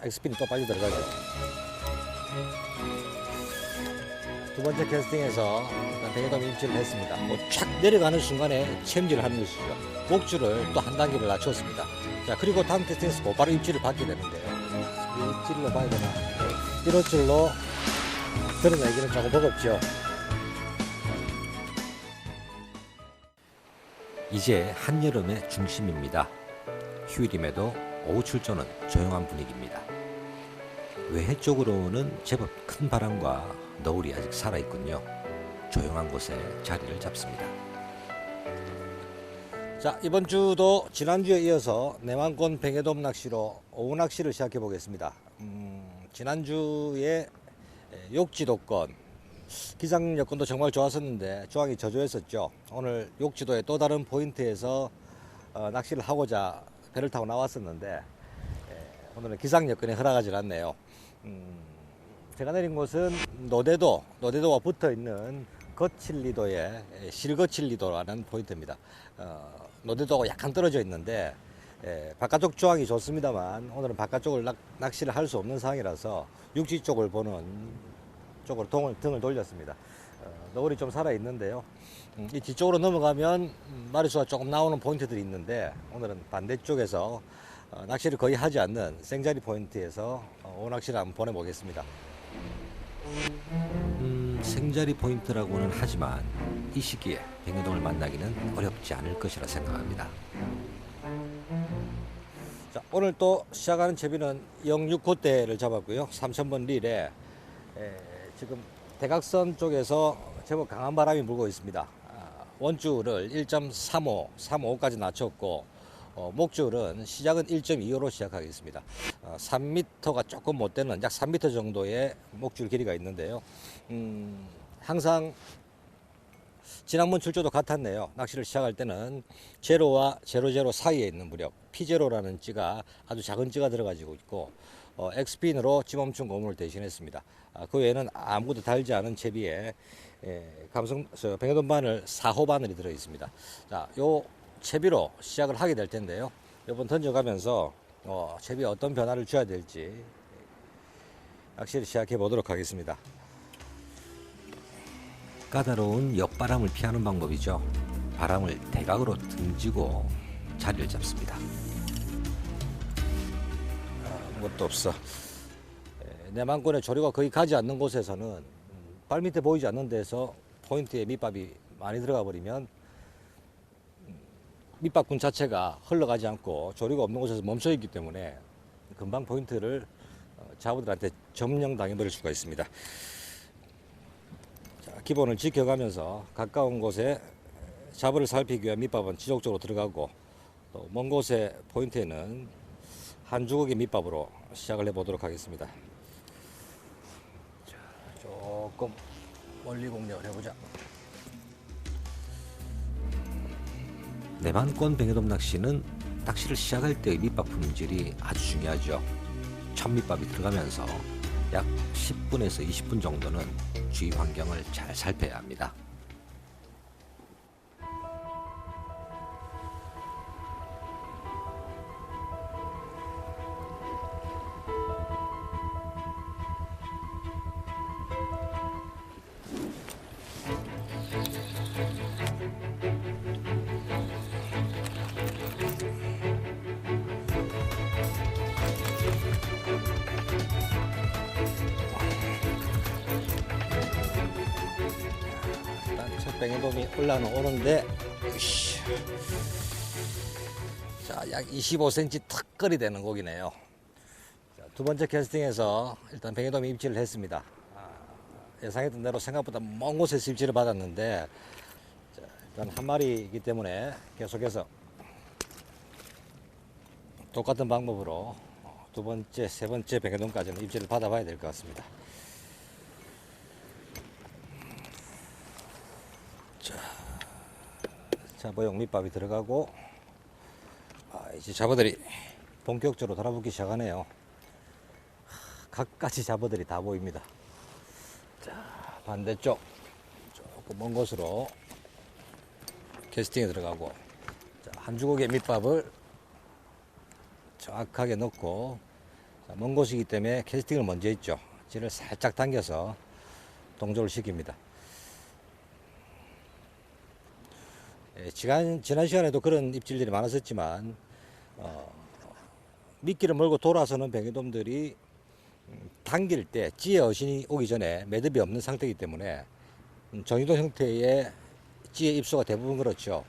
엑스핀이 또 빨리 들어가죠. 두 번째 캐스팅에서 일단 뱅에돔 입질을 했습니다. 촥 내려가는 순간에 챔질을 하는 것이죠. 목줄을 또 한 단계를 낮췄습니다. 자, 그리고 다음 캐스팅에서 곧바로 입질을 받게 되는데요. 입질로 봐야 되나? 1호줄로 드러내기는 조금 버겁죠. 이제 한여름의 중심입니다. 휴일임에도 오후 출조는 조용한 분위기입니다. 외해 쪽으로는 제법 큰 바람과 너울이 아직 살아있군요. 조용한 곳에 자리를 잡습니다. 자, 이번 주도 지난주에 이어서 내만권 뱅에돔 낚시로 오후 낚시를 시작해 보겠습니다. 지난주에 욕지도권 기상 여건도 정말 좋았었는데 조항이 저조했었죠. 오늘 욕지도의 또 다른 포인트에서 낚시를 하고자 배를 타고 나왔었는데 오늘은 기상 여건이 허락하지 않네요. 제가 내린 곳은 노대도와 붙어 있는 거칠리도의 실거칠리도라는 포인트입니다. 노대도가 약간 떨어져 있는데 바깥쪽 조항이 좋습니다만 오늘은 바깥쪽을 낚시를 할 수 없는 상황이라서 육지 쪽을 보는 쪽으로 등을 돌렸습니다. 너울이 좀 살아 있는데요. 이 뒤쪽으로 넘어가면 마리수가 조금 나오는 포인트들이 있는데 오늘은 반대쪽에서 낚시를 거의 하지 않는 생자리 포인트에서 오낚시를 한번 보내보겠습니다. 생자리 포인트라고는 하지만 이 시기에 뱅에돔을 만나기는 어렵지 않을 것이라 생각합니다. 자, 오늘 또 시작하는 채비는 06호대를 잡았고요. 3000번 릴에 지금 대각선 쪽에서 제법 강한 바람이 불고 있습니다. 원줄을 1.35까지 낮췄고 목줄은 시작은 1.25로 시작하겠습니다. 3m가 조금 못 되는 약 3m 정도의 목줄 길이가 있는데요. 항상 지난번 출조도 같았네요. 낚시를 시작할 때는 제로와 제로 사이에 있는 무렵 P0라는 찌가 아주 작은 찌가 들어가지고 있고 엑스핀으로 찌멈춘 고문을 대신했습니다. 그 외에는 아무것도 달지 않은 채비에 뱅에돔 바늘 4호 바늘이 들어 있습니다. 자, 요 채비로 시작을 하게 될 텐데요. 이번 던져가면서 채비에 어떤 변화를 줘야 될지 낚시를 시작해 보도록 하겠습니다. 까다로운 옆바람을 피하는 방법이죠. 바람을 대각으로 등지고 자리를 잡습니다. 아무것도 없어. 내만권의 조류가 거의 가지 않는 곳에서는 발 밑에 보이지 않는 데서 포인트에 밑밥이 많이 들어가 버리면 밑밥군 자체가 흘러가지 않고 조류가 없는 곳에서 멈춰 있기 때문에 금방 포인트를 자부들한테 점령 당해버릴 수가 있습니다. 자, 기본을 지켜가면서 가까운 곳에 자부를 살피기 위한 밑밥은 지속적으로 들어가고 또 먼 곳의 포인트에는 한 주걱의 밑밥으로 시작을 해보도록 하겠습니다. 자, 조금 멀리 공략을 해보자. 내만권 뱅에돔 낚시는 낚시를 시작할 때의 밑밥 품질이 아주 중요하죠. 첫 밑밥이 들어가면서 약 10분에서 20분 정도는 주위 환경을 잘 살펴야 합니다. 뱅에돔이 올라오는데 자, 약 25cm 턱걸이 되는 고기네요. 자, 두 번째 캐스팅에서 일단 뱅에돔이 입질을 했습니다. 예상했던 대로 생각보다 먼 곳에서 입질을 받았는데 자, 일단 한 마리이기 때문에 계속해서 똑같은 방법으로 두 번째, 세 번째 뱅에돔까지는 입질을 받아봐야 될 것 같습니다. 자보용 밑밥이 들어가고 이제 잡어들이 본격적으로 달아붙기 시작하네요. 각가지 잡어들이 다 보입니다. 자, 반대쪽 조금 먼 곳으로 캐스팅에 들어가고 자, 한 주걱의 밑밥을 정확하게 넣고 자, 먼 곳이기 때문에 캐스팅을 먼저 했죠. 질을 살짝 당겨서 동조를 시킵니다. 지난 시간에도 그런 입질들이 많았었지만 미끼를 몰고 돌아서는 뱅에돔들이 당길 때 찌의 어신이 오기 전에 매듭이 없는 상태이기 때문에 정유동 형태의 찌의 입수가 대부분 그렇죠.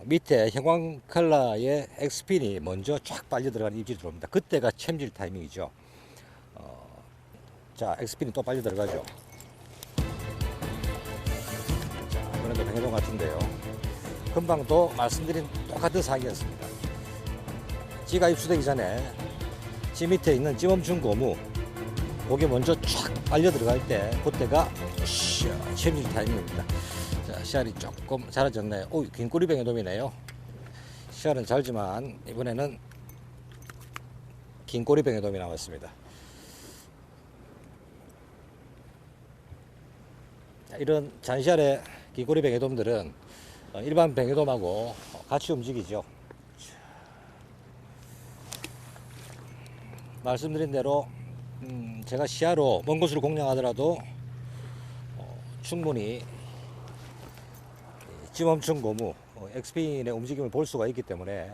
밑에 형광 컬러의 엑스핀이 먼저 쫙 빨려 들어가는 입질이 들어옵니다. 그때가 챔질 타이밍이죠. 자, 엑스핀이 또 빨려 들어가죠. 자, 이번에도 뱅에돔 같은데요. 금방도 말씀드린 똑같은 사항이었습니다. 찌가 입수되기 전에 찌 밑에 있는 찌멈춘 고무, 고게 먼저 쫙 빨려 들어갈 때 그때가 챔질 타이밍입니다. 자, 씨알이 조금 작아졌네요. 오, 긴 꼬리 뱅에돔이네요. 씨알은 잘지만 이번에는 긴 꼬리 뱅에돔이 나왔습니다. 자, 이런 잔씨알의 긴 꼬리 뱅에돔들은 일반 뱅에돔하고 같이 움직이죠. 말씀드린 대로 제가 시야로 먼 곳으로 공략하더라도 충분히 찌멈춘 고무 엑스핀의 움직임을 볼 수가 있기 때문에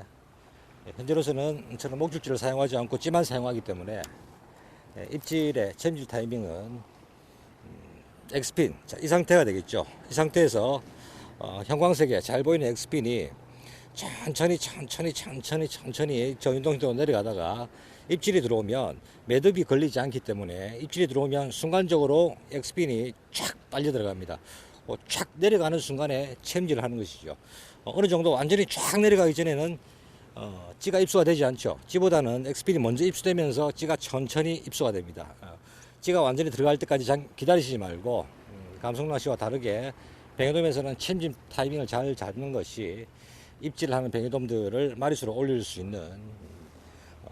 현재로서는 저는 목줄지를 사용하지 않고 찌만 사용하기 때문에 입질의 챔질 타이밍은 엑스핀, 자, 이 상태가 되겠죠. 이 상태에서 형광색에 잘 보이는 엑스핀이 천천히 정윤동 형태로 내려가다가 입질이 들어오면 매듭이 걸리지 않기 때문에 입질이 들어오면 순간적으로 엑스핀이 쫙 빨려 들어갑니다. 쫙 내려가는 순간에 챔질을 하는 것이죠. 어느 정도 완전히 쫙 내려가기 전에는 찌가 입수가 되지 않죠. 찌보다는 엑스핀이 먼저 입수되면서 찌가 천천히 입수가 됩니다. 찌가 완전히 들어갈 때까지 기다리시지 말고 감성낚시와 다르게 뱅에돔에서는 챔질 타이밍을 잘 잡는 것이 입질을 하는 뱅에돔들을 마리수로 올릴 수 있는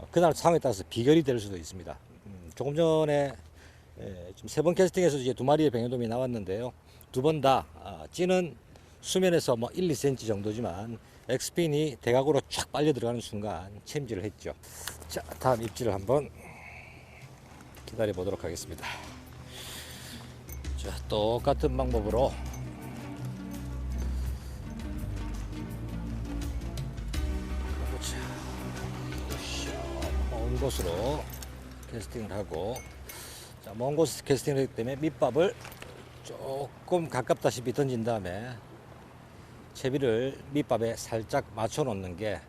그날 상황에 따라서 비결이 될 수도 있습니다. 조금 전에 지금 3번 캐스팅에서 이제 2마리의 뱅에돔이 나왔는데요. 2번 다 찌는 수면에서 뭐 1, 2cm 정도지만 엑스핀이 대각으로 쫙 빨려 들어가는 순간 챔질을 했죠. 자, 다음 입질을 한번 기다려 보도록 하겠습니다. 자, 똑같은 방법으로 먼 곳으로 캐스팅을 하고, 자, 먼 곳에서 캐스팅을 하기 때문에 밑밥을 조금 가깝다시피 던진 다음에 채비를 밑밥에 살짝 맞춰 놓는 게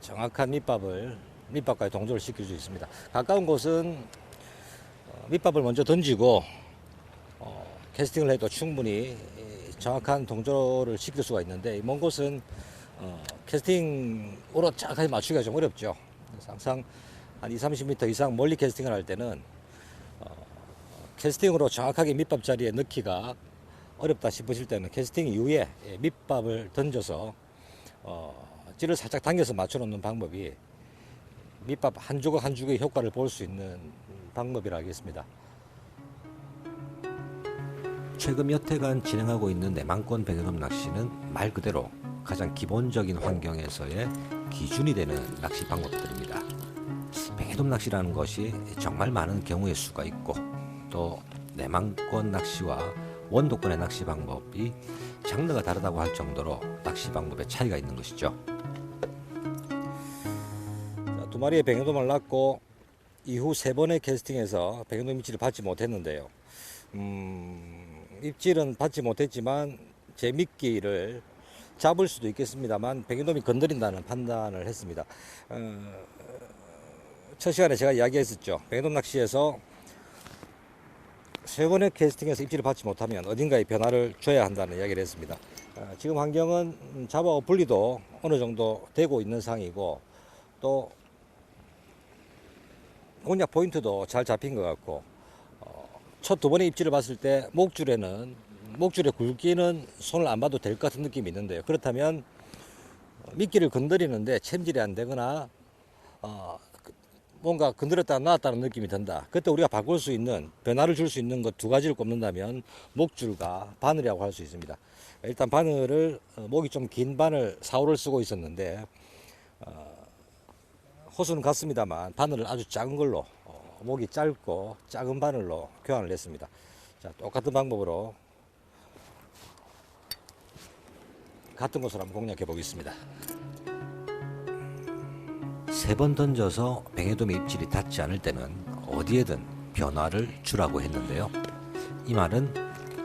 정확한 밑밥까지 동조를 시킬 수 있습니다. 가까운 곳은 밑밥을 먼저 던지고 캐스팅을 해도 충분히 정확한 동조를 시킬 수가 있는데, 먼 곳은 캐스팅으로 정확하게 맞추기가 좀 어렵죠. 그래서 항상 한 20-30m 이상 멀리 캐스팅을 할 때는 캐스팅으로 정확하게 밑밥 자리에 넣기가 어렵다 싶으실 때는 캐스팅 이후에 밑밥을 던져서 찌를 살짝 당겨서 맞춰 놓는 방법이 밑밥 한 조각 한 조각의 효과를 볼 수 있는 방법이라 하겠습니다. 최근 몇 해간 진행하고 있는 내망권 뱅에돔 낚시는 말 그대로 가장 기본적인 환경에서의 기준이 되는 낚시 방법들입니다. 뱅에돔 낚시라는 것이 정말 많은 경우의 수가 있고, 또 내망권 낚시와 원도권의 낚시 방법이 장르가 다르다고 할 정도로 낚시 방법에 차이가 있는 것이죠. 자, 2마리의 뱅에돔을 낚고 이후 3번의 캐스팅에서 뱅에돔 입질을 받지 못했는데요. 입질은 받지 못했지만 제 미끼를 잡을 수도 있겠습니다만 뱅에돔이 건드린다는 판단을 했습니다. 첫 시간에 제가 이야기했었죠. 뱅에돔 낚시에서 3번의 캐스팅에서 입질을 받지 못하면 어딘가에 변화를 줘야 한다는 이야기를 했습니다. 지금 환경은 잡아 분리도 어느 정도 되고 있는 상황이고, 또 공략 포인트도 잘 잡힌 것 같고, 첫 2번의 입질을 봤을 때 목줄의 굵기는 손을 안 봐도 될 것 같은 느낌이 있는데요. 그렇다면 미끼를 건드리는데 챔질이 안 되거나 뭔가 건드렸다 놨다는 느낌이 든다. 그때 우리가 바꿀 수 있는, 변화를 줄 수 있는 것 2가지를 꼽는다면 목줄과 바늘이라고 할 수 있습니다. 일단 바늘을 목이 좀 긴 바늘 4, 5를 쓰고 있었는데 호수는 같습니다만 바늘을 아주 작은 걸로 목이 짧고 작은 바늘로 교환을 했습니다. 자, 똑같은 방법으로 같은 곳으로 한번 공략해 보겠습니다. 3번 던져서 뱅에돔의 입질이 닿지 않을 때는 어디에든 변화를 주라고 했는데요. 이 말은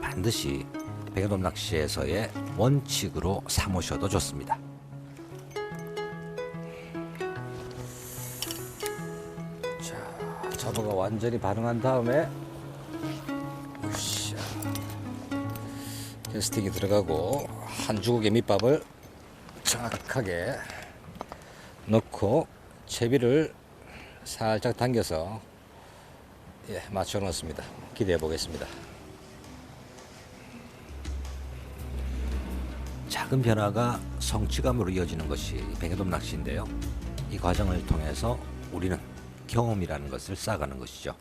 반드시 뱅에돔 낚시에서의 원칙으로 삼으셔도 좋습니다. 자, 잡어가 완전히 반응한 다음에 캐스팅이 들어가고 한 주걱의 밑밥을 정확하게 넣고 채비를 살짝 당겨서 맞춰 놓습니다. 기대해 보겠습니다. 작은 변화가 성취감으로 이어지는 것이 뱅에돔 낚시인데요. 이 과정을 통해서 우리는 경험이라는 것을 쌓아가는 것이죠.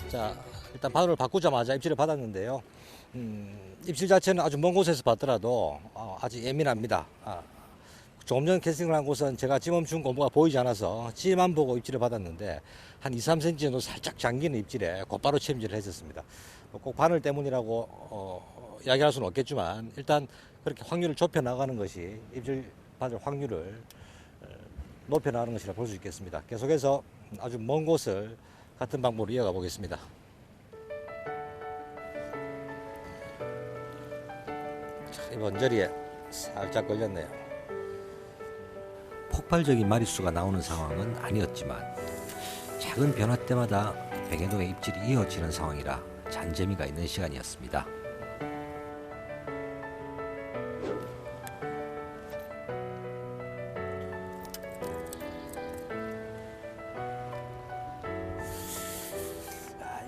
자, 일단 바늘을 바꾸자마자 입질을 받았는데요. 입질 자체는 아주 먼 곳에서 받더라도 아주 예민합니다. 조금 전 캐스팅을 한 곳은 제가 찌멈춘 고무가 보이지 않아서 찌만 보고 입질을 받았는데 한 2, 3cm 정도 살짝 잠기는 입질에 곧바로 채임질을 했었습니다. 꼭 바늘 때문이라고 이야기할 수는 없겠지만 일단 그렇게 확률을 좁혀 나가는 것이 입질 받을 확률을 높여 나가는 것이라 볼 수 있겠습니다. 계속해서 아주 먼 곳을 같은 방법으로 이어가 보겠습니다. 자, 이번 저리에 살짝 걸렸네요. 폭발적인 마리수가 나오는 상황은 아니었지만 작은 변화 때마다 뱅에돔의 입질이 이어지는 상황이라 잔재미가 있는 시간이었습니다.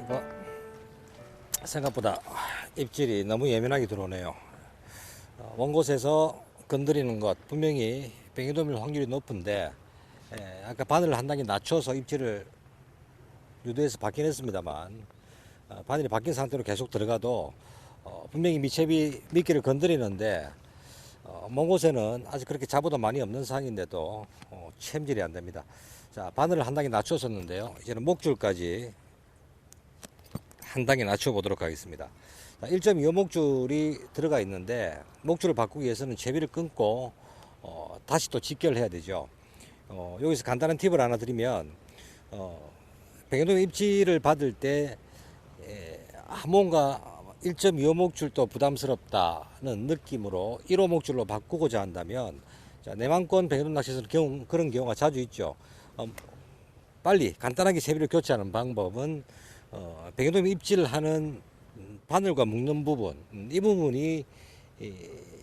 이거 생각보다 입질이 너무 예민하게 들어오네요. 먼 곳에서 건드리는 것 분명히 뱅에돔일 확률이 높은데 아까 바늘을 한 단계 낮춰서 입질을 유도해서 받긴 했습니다만 바늘이 바뀐 상태로 계속 들어가도 분명히 미채비 미끼를 건드리는데 먼 곳에는 아직 그렇게 잡어도 많이 없는 상황인데도 채임질이 안 됩니다. 자, 바늘을 한 단계 낮췄었는데요. 이제는 목줄까지 한 단계 낮춰 보도록 하겠습니다. 1.25 목줄이 들어가 있는데 목줄을 바꾸기 위해서는 채비를 끊고 다시 또 직결해야 되죠. 여기서 간단한 팁을 하나 드리면 뱅에돔 입질을 받을 때 뭔가 1.25 목줄도 부담스럽다는 느낌으로 1호 목줄로 바꾸고자 한다면 내만권 뱅에돔 낚시에서는 그런 경우가 자주 있죠. 빨리 간단하게 채비를 교체하는 방법은 뱅에돔 입질을 하는 바늘과 묶는 부분, 이 부분이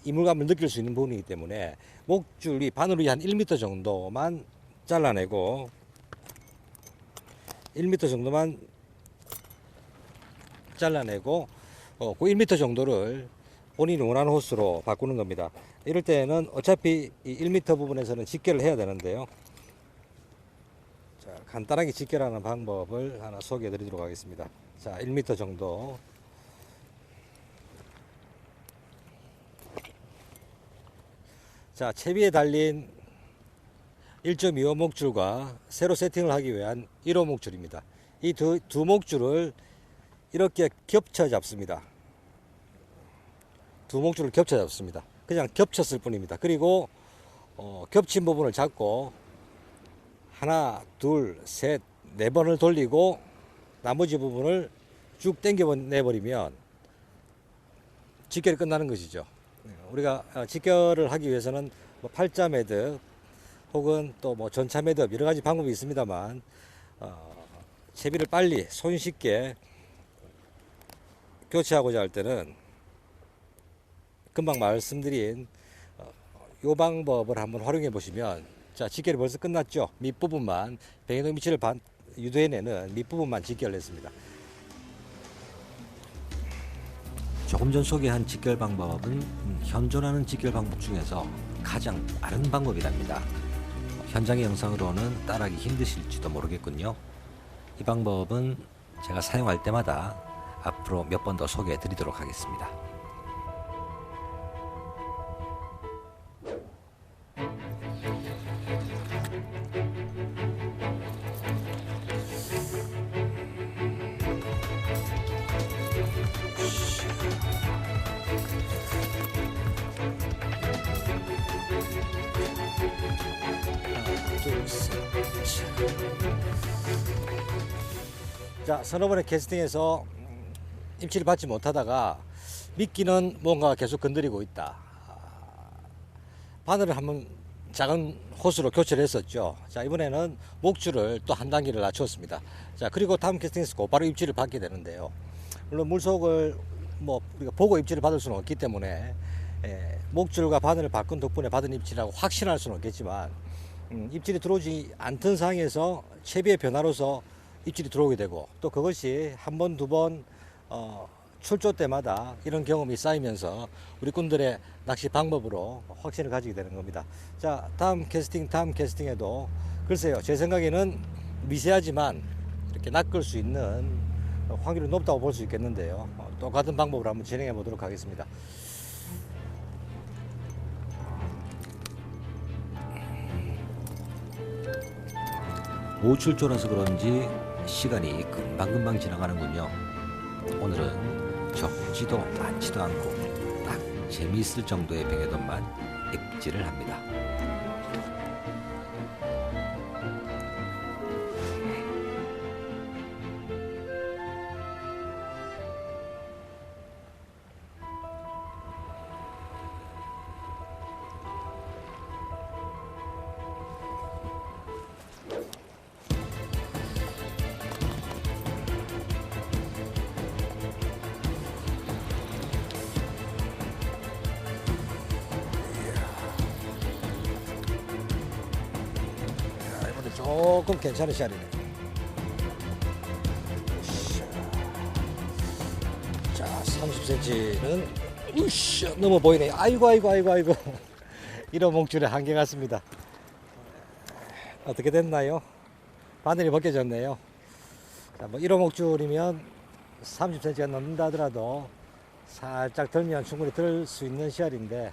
이물감을 느낄 수 있는 부분이기 때문에 목줄이 바늘이 한 1m 정도만 잘라내고 1m 정도만 잘라내고 그 1m 정도를 본인이 원하는 호스로 바꾸는 겁니다. 이럴 때는 어차피 이 1m 부분에서는 직결을 해야 되는데요. 자, 간단하게 직결하는 방법을 하나 소개해 드리도록 하겠습니다. 자, 1m 정도. 자, 채비에 달린 1.25 목줄과 새로 세팅을 하기 위한 1호 목줄입니다. 이 두 목줄을 이렇게 겹쳐 잡습니다. 두 목줄을 겹쳐 잡습니다. 그냥 겹쳤을 뿐입니다. 그리고 겹친 부분을 잡고 하나, 둘, 셋, 네 번을 돌리고 나머지 부분을 쭉 당겨 내버리면 직결이 끝나는 것이죠. 우리가 직결을 하기 위해서는 뭐 팔자 매듭 혹은 또 뭐 전차 매듭 여러 가지 방법이 있습니다만 채비를 빨리 손쉽게 교체하고자 할 때는 금방 말씀드린 이 방법을 한번 활용해 보시면, 자, 직결이 벌써 끝났죠. 밑부분만 뱅에돔 위치를 유도해내는 밑부분만 직결을 했습니다. 조금 전 소개한 직결 방법은 현존하는 직결 방법 중에서 가장 빠른 방법이랍니다. 현장의 영상으로는 따라하기 힘드실지도 모르겠군요. 이 방법은 제가 사용할 때마다 앞으로 몇 번 더 소개해 드리도록 하겠습니다. 자, 서너 번의 캐스팅에서 입질을 받지 못하다가 미끼는 뭔가 계속 건드리고 있다. 바늘을 한번 작은 호스로 교체를 했었죠. 자, 이번에는 목줄을 또 한 단계를 낮췄습니다. 자, 그리고 다음 캐스팅에서 곧바로 입질을 받게 되는데요. 물론 물속을 우리가 보고 입질을 받을 수는 없기 때문에 목줄과 바늘을 바꾼 덕분에 받은 입질이라고 확신할 수는 없겠지만 입질이 들어오지 않던 상황에서 채비의 변화로서 입질이 들어오게 되고, 또 그것이 한 번, 두 번 출조 때마다 이런 경험이 쌓이면서 우리 꾼들의 낚시 방법으로 확신을 가지게 되는 겁니다. 자, 다음 캐스팅에도 글쎄요, 제 생각에는 미세하지만 이렇게 낚을 수 있는 확률이 높다고 볼 수 있겠는데요. 똑같은 방법으로 한번 진행해 보도록 하겠습니다. 오출조라서 그런지 시간이 금방금방 지나가는군요. 오늘은 적지도 많지도 않고 딱 재미있을 정도의 뱅에돈만 입질을 합니다. 조금 괜찮은 샷이네. 자, 30cm는 우씨 넘어 보이네. 아이고. 이런 목줄의 한계 같습니다. 어떻게 됐나요? 바늘이 벗겨졌네요. 자, 1호 목줄이면 30cm가 넘는다 하더라도 살짝 들면 충분히 들 수 있는 씨알인데,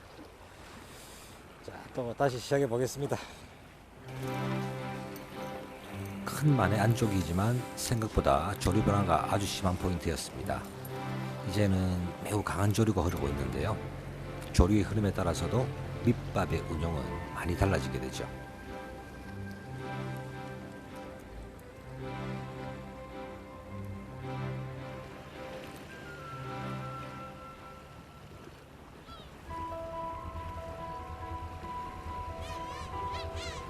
자, 또 다시 시작해 보겠습니다. 큰 만의 안쪽이지만 생각보다 조류 변화가 아주 심한 포인트였습니다. 이제는 매우 강한 조류가 흐르고 있는데요. 조류의 흐름에 따라서도 밑밥의 운용은 많이 달라지게 되죠.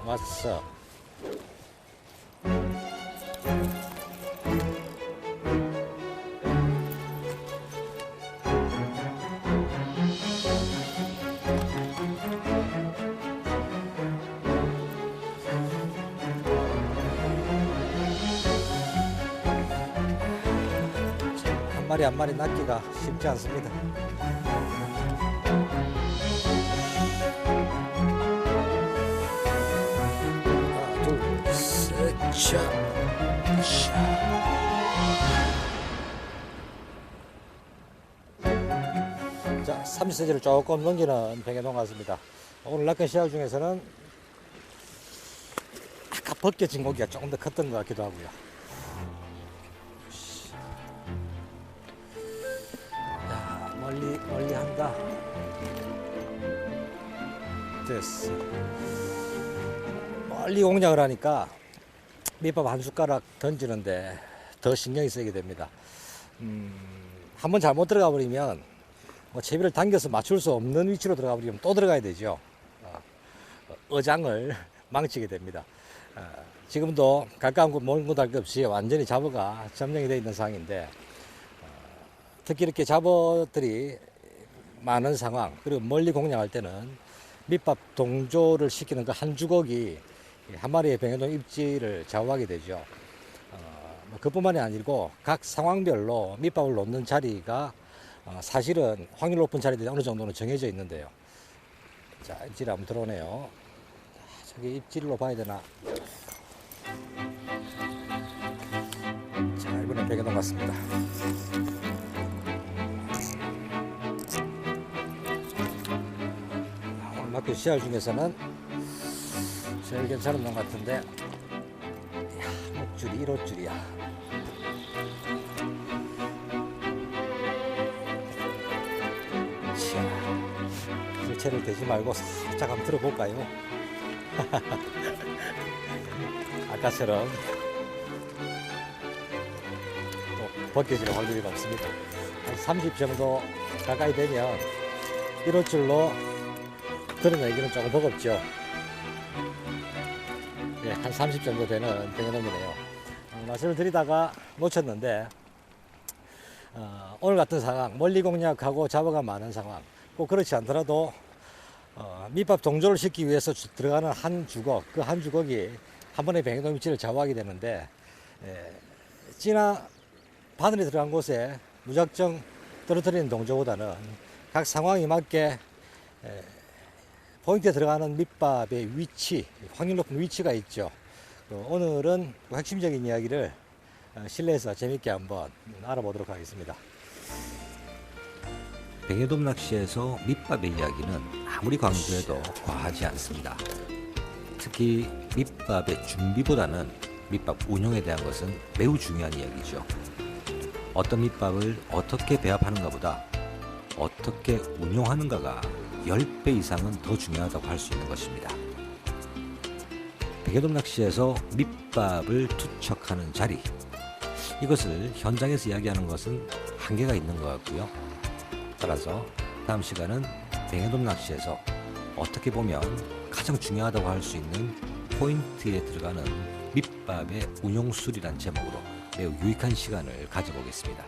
왔어. 한 마리 낚기가 쉽지 않습니다. 하나, 둘, 셋, 자, 30cm를 조금 넘기는 뱅에돈 같습니다. 오늘 낚은 씨알 중에서는 아까 벗겨진 고기가 조금 더 컸던 것 같기도 하고요. 멀리 한다. 됐어. 멀리 공략을 하니까 밑밥 한 숟가락 던지는데 더 신경이 쓰이게 됩니다. 한번 잘못 들어가 버리면 채비를 당겨서 맞출 수 없는 위치로 들어가 버리면 또 들어가야 되죠. 어장을 망치게 됩니다. 지금도 가까운 곳 먼 곳 할 것 없이 완전히 잡어가 점령이 되어 있는 상황인데, 특히 이렇게 잡어들이 많은 상황, 그리고 멀리 공략할 때는 밑밥 동조를 시키는 그 한 주걱이 한 마리의 뱅에돈 입질을 좌우하게 되죠. 그뿐만이 아니고 각 상황별로 밑밥을 놓는 자리가 사실은 확률 높은 자리들이 어느 정도는 정해져 있는데요. 자, 입질이 한번 들어오네요. 저기 입질로 봐야 되나? 자, 이번엔 백연동 같습니다. 오늘 맡긴 씨알 중에서는 제일 괜찮은 놈 같은데, 야, 목줄이 1호줄이야. 자, 물체를 대지 말고 살짝 한번 들어볼까요? 아까처럼 또 벗겨질 확률이 높습니다. 한 30 정도 가까이 되면 1호줄로 드러내기는 조금 버겁죠. 예, 한 30 정도 되는 백연돔이네요. 말씀을 드리다가 놓쳤는데, 오늘 같은 상황, 멀리 공략하고 잡어가 많은 상황, 꼭 그렇지 않더라도 밑밥 동조를 시키기 위해서 들어가는 한 주걱, 그 한 주걱이 한 번에 백연돔 입질을 좌우하게 되는데, 찌나 바늘이 들어간 곳에 무작정 떨어뜨리는 동조보다는 각 상황에 맞게 포인트에 들어가는 밑밥의 위치, 확률 높은 위치가 있죠. 오늘은 핵심적인 이야기를 실내에서 재밌게 한번 알아보도록 하겠습니다. 백연돔 낚시에서 밑밥의 이야기는 아무리 강조해도 과하지 않습니다. 특히 밑밥의 준비보다는 밑밥 운용에 대한 것은 매우 중요한 이야기죠. 어떤 밑밥을 어떻게 배합하는가 보다 어떻게 운용하는가가 10배 이상은 더 중요하다고 할 수 있는 것입니다. 백연돔 낚시에서 밑밥을 투척하는 자리, 이것을 현장에서 이야기하는 것은 한계가 있는 것 같고요. 따라서 다음 시간은 백연돔 낚시에서 어떻게 보면 가장 중요하다고 할 수 있는 포인트에 들어가는 밑밥의 운용술이란 제목으로 매우 유익한 시간을 가져보겠습니다.